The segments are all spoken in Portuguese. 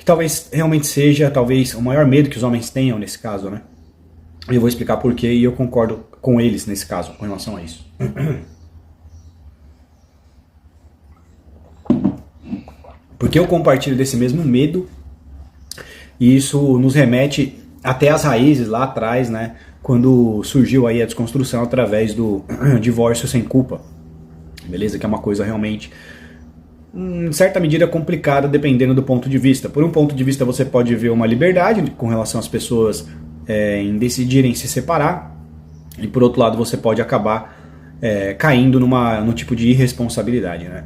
que talvez realmente seja talvez o maior medo que os homens tenham nesse caso, né? Eu vou explicar porquê e eu concordo com eles nesse caso, com relação a isso. Porque eu compartilho desse mesmo medo e isso nos remete até as raízes lá atrás, né? Quando surgiu aí a desconstrução através do divórcio sem culpa. Beleza? Que é uma coisa realmente, em certa medida, complicada dependendo do ponto de vista. Por um ponto de vista você pode ver uma liberdade com relação às pessoas em decidirem se separar. E por outro lado você pode acabar caindo num tipo de irresponsabilidade, né?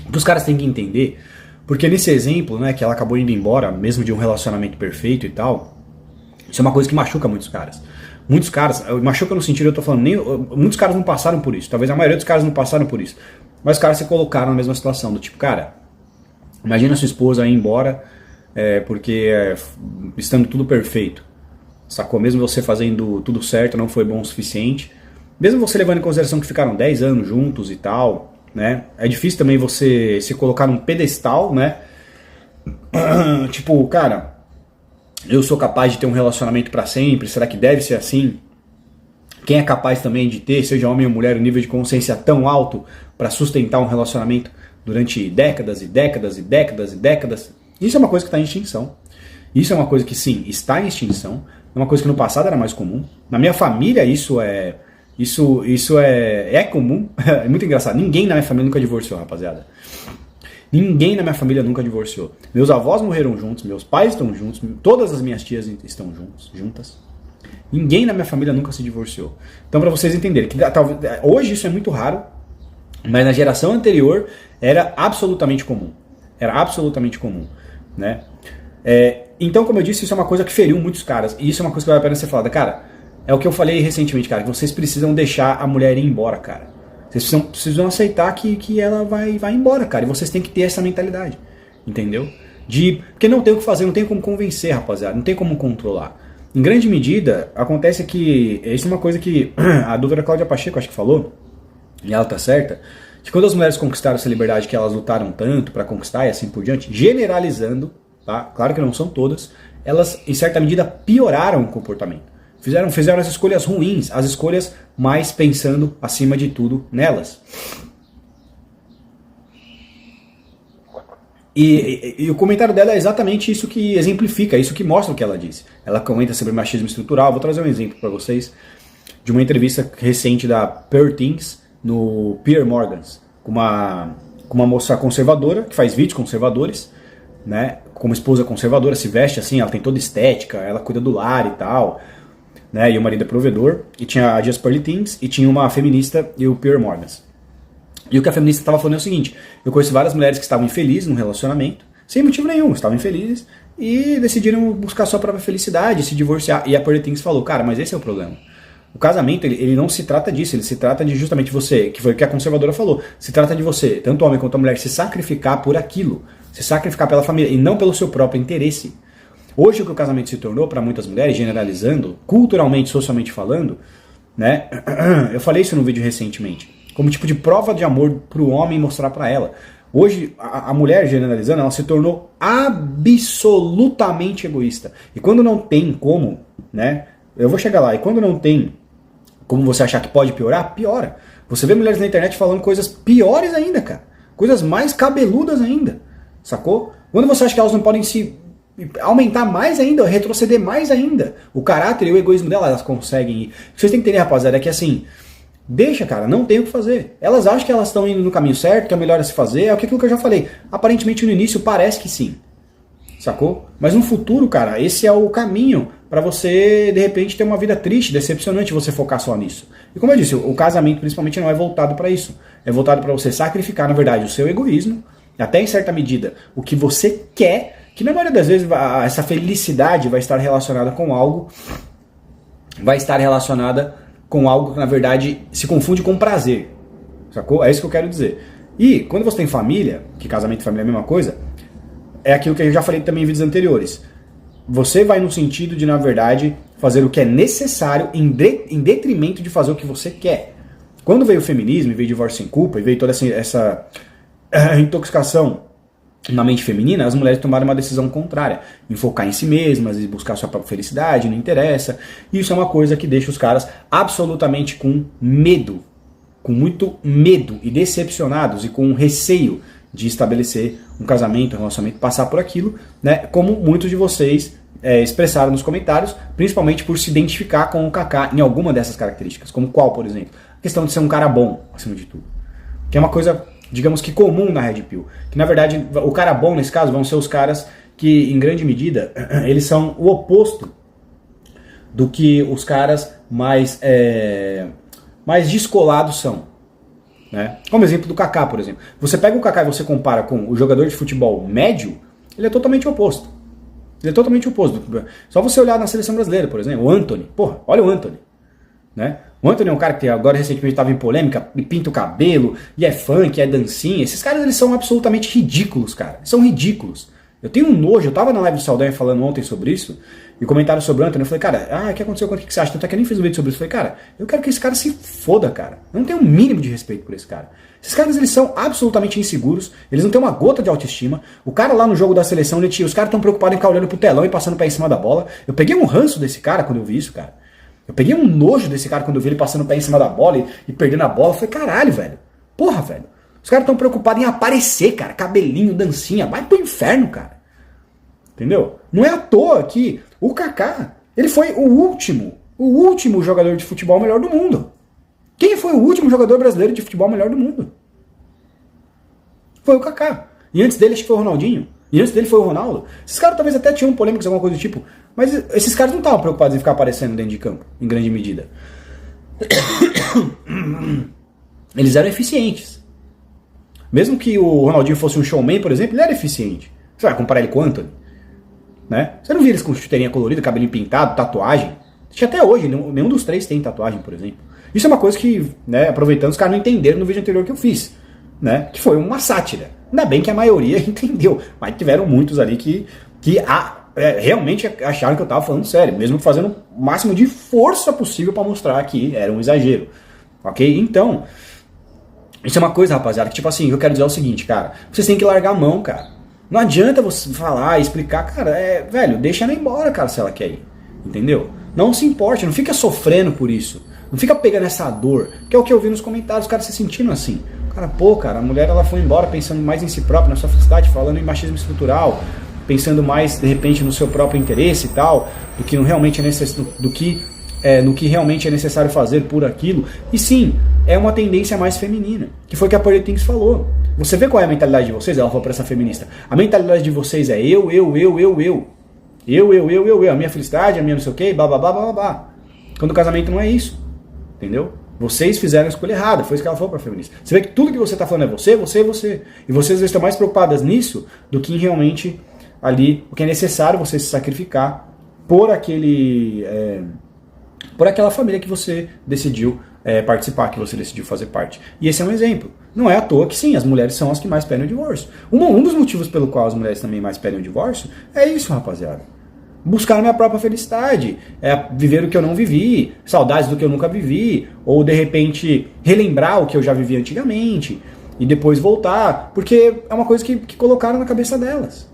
O que os caras têm que entender, porque nesse exemplo, né, que ela acabou indo embora, mesmo de um relacionamento perfeito e tal, isso é uma coisa que machuca muitos caras. Muitos caras, machuca no sentido, eu tô falando, muitos caras não passaram por isso, talvez a maioria dos caras não passaram por isso, mas os caras se colocaram na mesma situação, do tipo, cara, imagina sua esposa ir embora, porque estando tudo perfeito, sacou? Mesmo você fazendo tudo certo, não foi bom o suficiente, mesmo você levando em consideração que ficaram 10 anos juntos e tal, né? É difícil também você se colocar num pedestal, né? Tipo, cara, eu sou capaz de ter um relacionamento pra sempre, será que deve ser assim? Quem é capaz também de ter, seja homem ou mulher, um nível de consciência tão alto pra sustentar um relacionamento durante décadas e décadas e décadas e décadas? Isso é uma coisa que está em extinção. Isso é uma coisa que sim, está em extinção. É uma coisa que no passado era mais comum. Na minha família isso é comum. É muito engraçado. Ninguém na minha família nunca divorciou, rapaziada. Ninguém na minha família nunca divorciou. Meus avós morreram juntos, meus pais estão juntos, todas as minhas tias estão juntas. Ninguém na minha família nunca se divorciou. Então, para vocês entenderem, que hoje isso é muito raro, mas na geração anterior era absolutamente comum. Era absolutamente comum, né? Então, como eu disse, isso é uma coisa que feriu muitos caras. E isso é uma coisa que vale a pena ser falada. Cara, é o que eu falei recentemente, cara, que vocês precisam deixar a mulher ir embora, cara. Vocês precisam aceitar que ela vai embora, cara. E vocês têm que ter essa mentalidade, entendeu? Porque não tem o que fazer, não tem como convencer, rapaziada. Não tem como controlar. Em grande medida, acontece que... Isso é uma coisa que a doutora Cláudia Pacheco, acho que falou, e ela tá certa, que quando as mulheres conquistaram essa liberdade que elas lutaram tanto pra conquistar e assim por diante, generalizando, tá? Claro que não são todas, elas, em certa medida, pioraram o comportamento. Fizeram as escolhas ruins, as escolhas mais pensando, acima de tudo, nelas. E o comentário dela é exatamente isso que exemplifica, isso que mostra o que ela disse. Ela comenta sobre machismo estrutural. Vou trazer um exemplo para vocês de uma entrevista recente da Pearl Things no Piers Morgan, com uma moça conservadora, que faz vídeos conservadores, né, como esposa conservadora, se veste assim, ela tem toda estética, ela cuida do lar e tal, né, e o marido é provedor, e tinha a Just Pearl Things, e tinha uma feminista e o Piers Morgan. E o que a feminista estava falando é o seguinte: eu conheço várias mulheres que estavam infelizes no relacionamento, sem motivo nenhum, estavam infelizes, e decidiram buscar sua própria felicidade, se divorciar. E a Pearl Things falou, cara, mas esse é o problema. O casamento, ele não se trata disso, ele se trata de justamente você, que foi o que a conservadora falou, se trata de você, tanto homem quanto a mulher, se sacrificar por aquilo, se sacrificar pela família, e não pelo seu próprio interesse. Hoje o que o casamento se tornou para muitas mulheres, generalizando, culturalmente, socialmente falando, né? Eu falei isso no vídeo recentemente, como tipo de prova de amor para o homem mostrar para ela. Hoje a mulher, generalizando, ela se tornou absolutamente egoísta. E quando não tem como, né? Eu vou chegar lá, e quando não tem como você achar que pode piorar, piora. Você vê mulheres na internet falando coisas piores ainda, cara. Coisas mais cabeludas ainda, sacou? Quando você acha que elas não podem se aumentar mais ainda, retroceder mais ainda, o caráter e o egoísmo delas, elas conseguem ir. O que vocês têm que entender, rapaziada, é que assim, deixa, cara, não tem o que fazer. Elas acham que elas estão indo no caminho certo, que é melhor a se fazer, é aquilo que eu já falei. Aparentemente no início parece que sim, sacou? Mas no futuro, cara, esse é o caminho pra você, de repente, ter uma vida triste, decepcionante, você focar só nisso. E como eu disse, o casamento principalmente não é voltado pra isso. É voltado pra você sacrificar, na verdade, o seu egoísmo, até em certa medida, o que você quer, que na maioria das vezes essa felicidade vai estar relacionada com algo, que na verdade se confunde com prazer, sacou? É isso que eu quero dizer. E quando você tem família, que casamento e família é a mesma coisa, é aquilo que eu já falei também em vídeos anteriores. Você vai no sentido de, na verdade, fazer o que é necessário em detrimento de fazer o que você quer. Quando veio o feminismo, veio o divórcio sem culpa, e veio toda essa intoxicação na mente feminina, as mulheres tomaram uma decisão contrária, em focar em si mesmas e buscar sua própria felicidade, não interessa. Isso é uma coisa que deixa os caras absolutamente com medo, com muito medo e decepcionados e com receio de estabelecer um casamento, um relacionamento, passar por aquilo, né? Como muitos de vocês expressaram nos comentários, principalmente por se identificar com o Kaká em alguma dessas características, como qual, por exemplo? A questão de ser um cara bom, acima de tudo. Que é uma coisa, digamos que comum na Red Pill. Que na verdade, o cara bom nesse caso vão ser os caras que, em grande medida, eles são o oposto do que os caras mais descolados são. Né? Como exemplo do Kaká, por exemplo. Você pega o Kaká e você compara com o jogador de futebol médio, ele é totalmente oposto. Ele é totalmente oposto. Só você olhar na seleção brasileira, por exemplo, o Antony. Porra, olha o Antony. Né? O Antony é um cara que agora recentemente estava em polêmica, e pinta o cabelo, e é funk, é dancinha. Esses caras, eles são absolutamente ridículos, cara. Eles são ridículos. Eu tenho um nojo, eu tava na live do Saldanha falando ontem sobre isso, e comentaram sobre o Antony, eu falei, cara, o que aconteceu com o que você acha? Tanto é que eu nem fiz um vídeo sobre isso. Eu falei, cara, eu quero que esse cara se foda, cara. Eu não tenho um mínimo de respeito por esse cara. Esses caras, eles são absolutamente inseguros, eles não têm uma gota de autoestima. O cara lá no jogo da seleção, os caras estão preocupados em ficar olhando pro telão e passando o pé em cima da bola. Eu peguei um ranço desse cara quando eu vi isso, cara. Eu peguei um nojo desse cara quando eu vi ele passando o pé em cima da bola e perdendo a bola. Eu falei, caralho, velho. Porra, velho. Os caras estão preocupados em aparecer, cara. Cabelinho, dancinha. Vai pro inferno, cara. Entendeu? Não é à toa que o Kaká, ele foi o último jogador de futebol melhor do mundo. Quem foi o último jogador brasileiro de futebol melhor do mundo? Foi o Kaká. E antes dele acho que foi o Ronaldinho. E antes dele foi o Ronaldo. Esses caras talvez até tinham polêmicas, alguma coisa do tipo. Mas esses caras não estavam preocupados em ficar aparecendo dentro de campo, em grande medida. Eles eram eficientes. Mesmo que o Ronaldinho fosse um showman, por exemplo, ele era eficiente. Você vai comparar ele com o Antony? Né? Você não via eles com chuteirinha colorida, cabelinho pintado, tatuagem? Até hoje, nenhum dos três tem tatuagem, por exemplo. Isso é uma coisa que, né, aproveitando, os caras não entenderam no vídeo anterior que eu fiz. Né? Que foi uma sátira. Ainda bem que a maioria entendeu. Mas tiveram muitos ali que realmente acharam que eu estava falando sério. Mesmo fazendo o máximo de força possível para mostrar que era um exagero. Ok? Então, isso é uma coisa, rapaziada, que tipo assim, eu quero dizer o seguinte, cara. Vocês têm que largar a mão, cara. Não adianta você falar, explicar, cara, velho, deixa ela embora, cara, se ela quer ir. Entendeu? Não se importe, não fica sofrendo por isso. Não fica pegando essa dor, que é o que eu vi nos comentários, os caras se sentindo assim. Cara, a mulher ela foi embora pensando mais em si própria, na sua felicidade, falando em machismo estrutural, pensando mais, de repente, no seu próprio interesse e tal, do que realmente no que realmente é necessário fazer por aquilo. E sim, é uma tendência mais feminina, que foi o que a Pearl Things falou. Você vê qual é a mentalidade de vocês? Ela falou pra essa feminista. A mentalidade de vocês é eu. A minha felicidade, a minha não sei o que, blá blá blá blá blá. Quando o casamento não é isso. Entendeu? Vocês fizeram a escolha errada, foi isso que ela falou pra feminista. Você vê que tudo que você tá falando é você. E vocês estão mais preocupadas nisso do que em realmente ali o que é necessário você se sacrificar por por aquela família que você decidiu participar, que você decidiu fazer parte. E esse é um exemplo. Não é à toa que sim, as mulheres são as que mais pedem o divórcio. Um dos motivos pelo qual as mulheres também mais pedem o divórcio é isso, rapaziada. Buscar a minha própria felicidade, viver o que eu não vivi, saudades do que eu nunca vivi, ou de repente relembrar o que eu já vivi antigamente, e depois voltar, porque é uma coisa que colocaram na cabeça delas.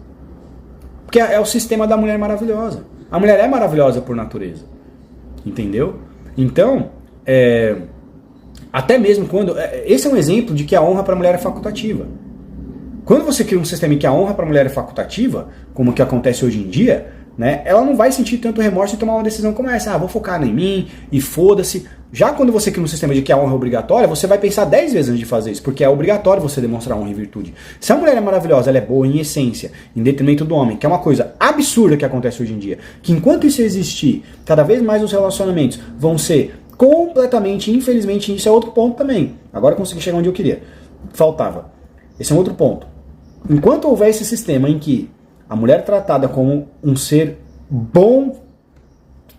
Porque é o sistema da mulher maravilhosa. A mulher é maravilhosa por natureza. Entendeu? Então, até mesmo quando... esse é um exemplo de que a honra para a mulher é facultativa. Quando você cria um sistema em que a honra para a mulher é facultativa, como que acontece hoje em dia, né, ela não vai sentir tanto remorso em tomar uma decisão como essa. Vou focar em mim e foda-se. Já quando você cria um sistema de que a honra é obrigatória, você vai pensar 10 vezes antes de fazer isso, porque é obrigatório você demonstrar honra e virtude. Se a mulher é maravilhosa, ela é boa em essência, em detrimento do homem, que é uma coisa absurda que acontece hoje em dia, que enquanto isso existir, cada vez mais os relacionamentos vão ser completamente, infelizmente, isso é outro ponto também. Agora eu consegui chegar onde eu queria. Faltava. Esse é um outro ponto. Enquanto houver esse sistema em que a mulher é tratada como um ser bom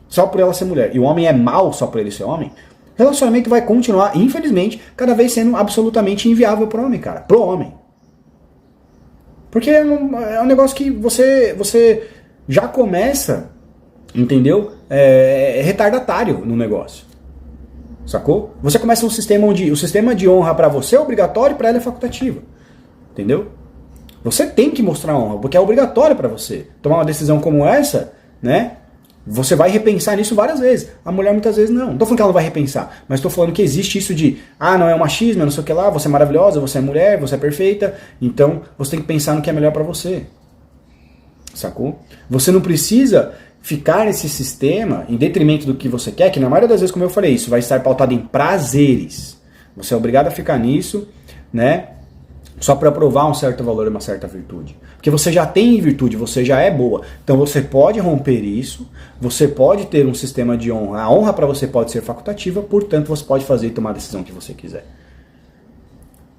só por ela ser mulher, e o homem é mau só por ele ser homem, o relacionamento vai continuar, infelizmente, cada vez sendo absolutamente inviável pro homem, cara. Pro homem. Porque é um negócio que você já começa, entendeu? Retardatário no negócio. Sacou? Você começa um sistema onde o sistema de honra pra você é obrigatório e pra ela é facultativo. Entendeu? Você tem que mostrar honra, porque é obrigatório para você. Tomar uma decisão como essa, né? Você vai repensar nisso várias vezes. A mulher muitas vezes não. Não tô falando que ela não vai repensar, mas tô falando que existe isso de, não é um machismo, não sei o que lá, você é maravilhosa, você é mulher, você é perfeita, então você tem que pensar no que é melhor para você. Sacou? Você não precisa ficar nesse sistema em detrimento do que você quer, que na maioria das vezes, como eu falei, isso vai estar pautado em prazeres. Você é obrigado a ficar nisso, né? Só para provar um certo valor e uma certa virtude. Porque você já tem virtude, você já é boa. Então você pode romper isso, você pode ter um sistema de honra. A honra para você pode ser facultativa, portanto você pode fazer e tomar a decisão que você quiser.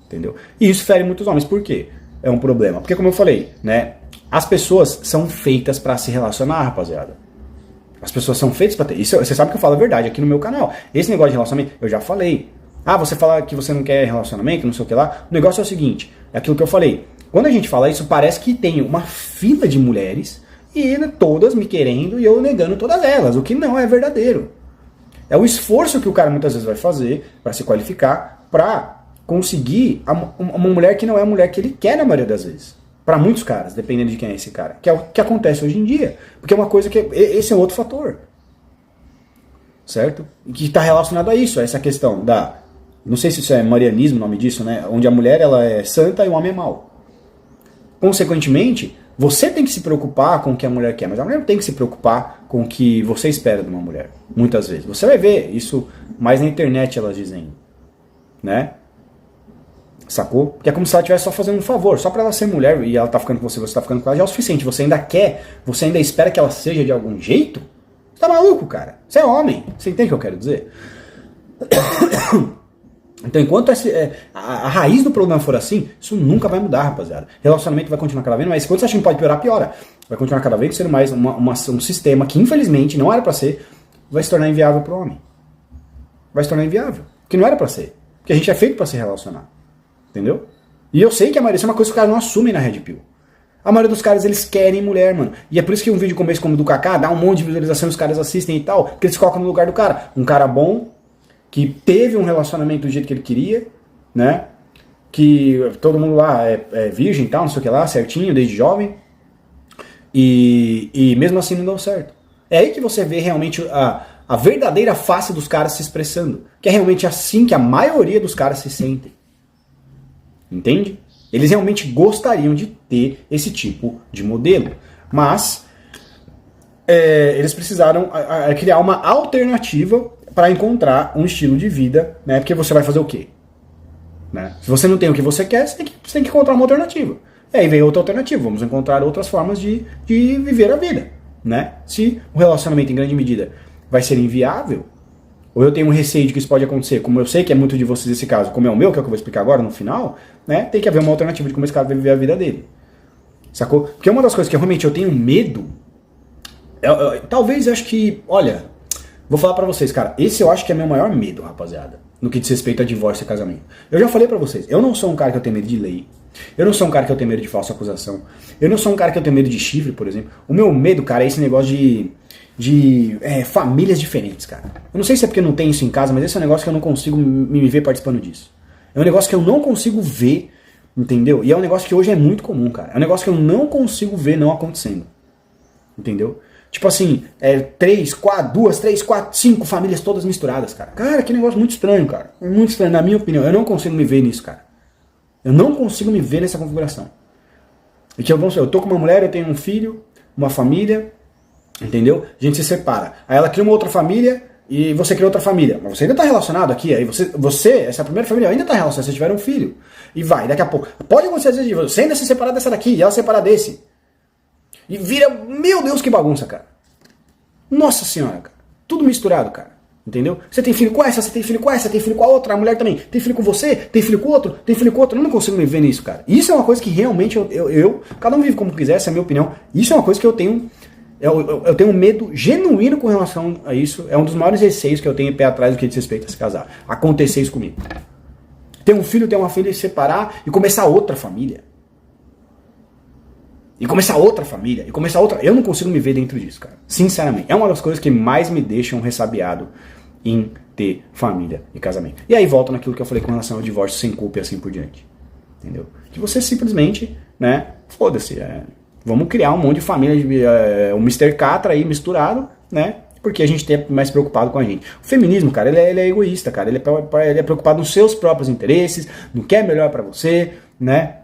Entendeu? E isso fere muitos homens. Por quê? É um problema. Porque como eu falei, né? As pessoas são feitas para se relacionar, rapaziada. As pessoas são feitas para ter. Isso, você sabe que eu falo a verdade aqui no meu canal. Esse negócio de relacionamento, eu já falei. Você fala que você não quer relacionamento, não sei o que lá. O negócio é o seguinte, é aquilo que eu falei. Quando a gente fala isso, parece que tem uma fila de mulheres e todas me querendo e eu negando todas elas, o que não é verdadeiro. É o esforço que o cara muitas vezes vai fazer para se qualificar, para conseguir uma mulher que não é a mulher que ele quer na maioria das vezes. Para muitos caras, dependendo de quem é esse cara. Que é o que acontece hoje em dia. Porque é uma coisa que... Esse é um outro fator. Certo? E que está relacionado a isso, a essa questão da... Não sei se isso é marianismo o nome disso, né? Onde a mulher ela é santa e o homem é mau. Consequentemente, você tem que se preocupar com o que a mulher quer, mas a mulher não tem que se preocupar com o que você espera de uma mulher. Muitas vezes. Você vai ver isso mais na internet elas dizendo. Né? Sacou? Porque é como se ela estivesse só fazendo um favor. Só pra ela ser mulher e ela tá ficando com você, você tá ficando com ela, já é o suficiente. Você ainda quer, você ainda espera que ela seja de algum jeito? Você tá maluco, cara? Você é homem. Você entende o que eu quero dizer? Então, enquanto a raiz do problema for assim, isso nunca vai mudar, rapaziada. Relacionamento vai continuar cada vez mais. Quando você acha que pode piorar, piora. Vai continuar cada vez sendo mais um sistema que, infelizmente, não era pra ser, vai se tornar inviável pro homem. Vai se tornar inviável. Porque não era pra ser. Porque a gente é feito pra se relacionar. Entendeu? E eu sei que a maioria, isso é uma coisa que os caras não assumem na Red Pill. A maioria dos caras, eles querem mulher, mano. E é por isso que um vídeo como esse, como o do Kaká, dá um monte de visualização, os caras assistem e tal, porque eles colocam no lugar do cara. Um cara bom, que teve um relacionamento do jeito que ele queria, né? Que todo mundo lá é virgem e tal, não sei o que lá, certinho, desde jovem. E mesmo assim não deu certo. É aí que você vê realmente a verdadeira face dos caras se expressando. Que é realmente assim que a maioria dos caras se sentem. Entende? Eles realmente gostariam de ter esse tipo de modelo. Mas eles precisaram criar uma alternativa para encontrar um estilo de vida, né? Porque você vai fazer o quê? Né? Se você não tem o que você quer, você tem que encontrar uma alternativa. E aí vem outra alternativa. Vamos encontrar outras formas de viver a vida. Né? Se o relacionamento, em grande medida, vai ser inviável, ou eu tenho um receio de que isso pode acontecer, como eu sei que é muito de vocês esse caso, como é o meu, que é o que eu vou explicar agora no final, né? Tem que haver uma alternativa de como esse cara vai viver a vida dele. Sacou? Porque uma das coisas que realmente eu tenho medo, talvez eu acho que, olha, vou falar pra vocês, cara, esse eu acho que é meu maior medo, rapaziada, no que diz respeito a divórcio e casamento. Eu já falei pra vocês, eu não sou um cara que eu tenho medo de lei, eu não sou um cara que eu tenho medo de falsa acusação, eu não sou um cara que eu tenho medo de chifre, por exemplo. O meu medo, cara, é esse negócio de famílias diferentes, cara. Eu não sei se é porque não tem isso em casa, mas esse é um negócio que eu não consigo me ver participando disso. É um negócio que eu não consigo ver, entendeu? E é um negócio que hoje é muito comum, cara. É um negócio que eu não consigo ver não acontecendo. Entendeu? Tipo assim, 3, 4, 5 famílias todas misturadas, cara. Cara, que negócio muito estranho, cara. Muito estranho, na minha opinião. Eu não consigo me ver nisso, cara. Eu não consigo me ver nessa configuração. E que eu tô com uma mulher, eu tenho um filho, uma família, entendeu? A gente se separa. Aí ela cria uma outra família e você cria outra família. Mas você ainda tá relacionado aqui. Aí essa primeira família ainda tá relacionada. Se você tiver um filho. E vai, daqui a pouco. Pode acontecer às vezes você ainda se separar dessa daqui e ela se separar desse. E vira, meu Deus, que bagunça, cara. Nossa senhora, cara. Tudo misturado, cara. Entendeu? Você tem filho com essa, você tem filho com essa, tem filho com a outra, a mulher também. Tem filho com você, tem filho com outro, tem filho com outro. Eu não consigo me ver nisso, cara. Isso é uma coisa que realmente cada um vive como quiser, essa é a minha opinião. Isso é uma coisa que eu tenho. Eu tenho um medo genuíno com relação a isso. É um dos maiores receios que eu tenho pé atrás do que diz respeito a se casar. Acontecer isso comigo. Ter um filho, ter uma filha, se separar e começar outra família. E começar outra família. E começar outra. Eu não consigo me ver dentro disso, cara. Sinceramente. É uma das coisas que mais me deixam ressabiado em ter família e casamento. E aí volta naquilo que eu falei com relação ao divórcio sem culpa e assim por diante. Entendeu? que você simplesmente, né, foda-se, vamos criar um monte de família, um Mr. Catra aí misturado, né, porque a gente é mais preocupado com a gente. O feminismo, cara, ele é egoísta, cara, ele é preocupado nos seus próprios interesses, no que é melhor pra você, né.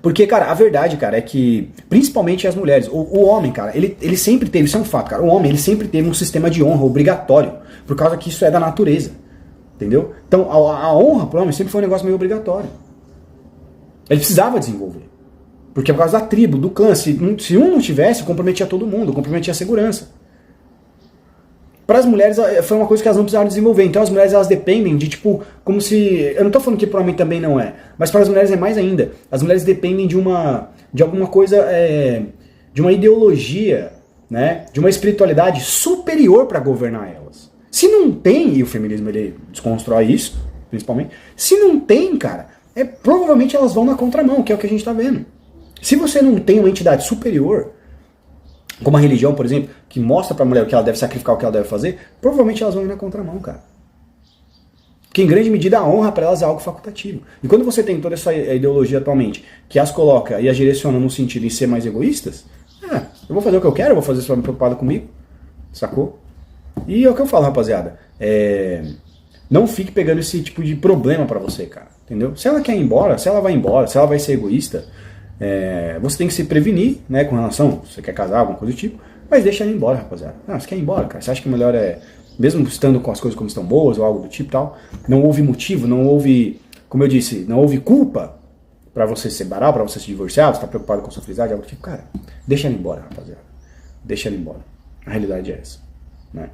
Porque, cara, a verdade, cara, é que, principalmente as mulheres, o homem, cara, ele sempre teve, isso é um fato, cara, o homem, ele sempre teve um sistema de honra obrigatório, por causa que isso é da natureza, entendeu? Então, a honra pro homem sempre foi um negócio meio obrigatório. Ele precisava desenvolver. Porque é por causa da tribo, do clã, se um não tivesse, comprometia todo mundo, comprometia a segurança. Para as mulheres, foi uma coisa que elas não precisaram desenvolver. Então as mulheres, elas dependem de, tipo, como se... Eu não tô falando que pro homem também não é, mas para as mulheres é mais ainda. As mulheres dependem de alguma coisa, de uma ideologia, né, de uma espiritualidade superior para governar elas. Se não tem, e o feminismo ele desconstrói isso, principalmente, se não tem, cara, provavelmente elas vão na contramão, que é o que a gente tá vendo. Se você não tem uma entidade superior, como a religião, por exemplo, que mostra pra mulher o que ela deve sacrificar, o que ela deve fazer, provavelmente elas vão ir na contramão, cara. Porque em grande medida a honra para elas é algo facultativo. E quando você tem toda essa ideologia atualmente, que as coloca e as direciona no sentido de ser mais egoístas, eu vou fazer o que eu quero, eu vou fazer se for preocupado comigo, sacou? E é o que eu falo, rapaziada, não fique pegando esse tipo de problema pra você, cara, entendeu? Se ela quer ir embora, se ela vai embora, se ela vai ser egoísta, você tem que se prevenir, né, com relação, se você quer casar, alguma coisa do tipo, mas deixa ela ir embora, rapaziada. Você quer ir embora, cara, você acha que o melhor mesmo estando com as coisas como estão boas ou algo do tipo e tal, não houve motivo, não houve, como eu disse, não houve culpa pra você se separar, pra você se divorciar, você tá preocupado com a sua felicidade, algo do tipo, cara, deixa ela ir embora, rapaziada. Deixa ela ir embora. A realidade é essa, né?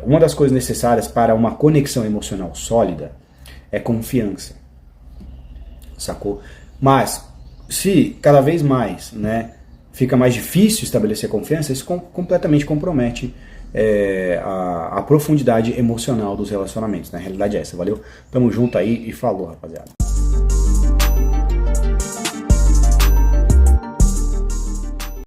Uma das coisas necessárias para uma conexão emocional sólida é confiança, sacou? Mas se cada vez mais, né, fica mais difícil estabelecer confiança, isso completamente compromete a profundidade emocional dos relacionamentos, né? A realidade é essa, valeu? Tamo junto aí e falou, rapaziada.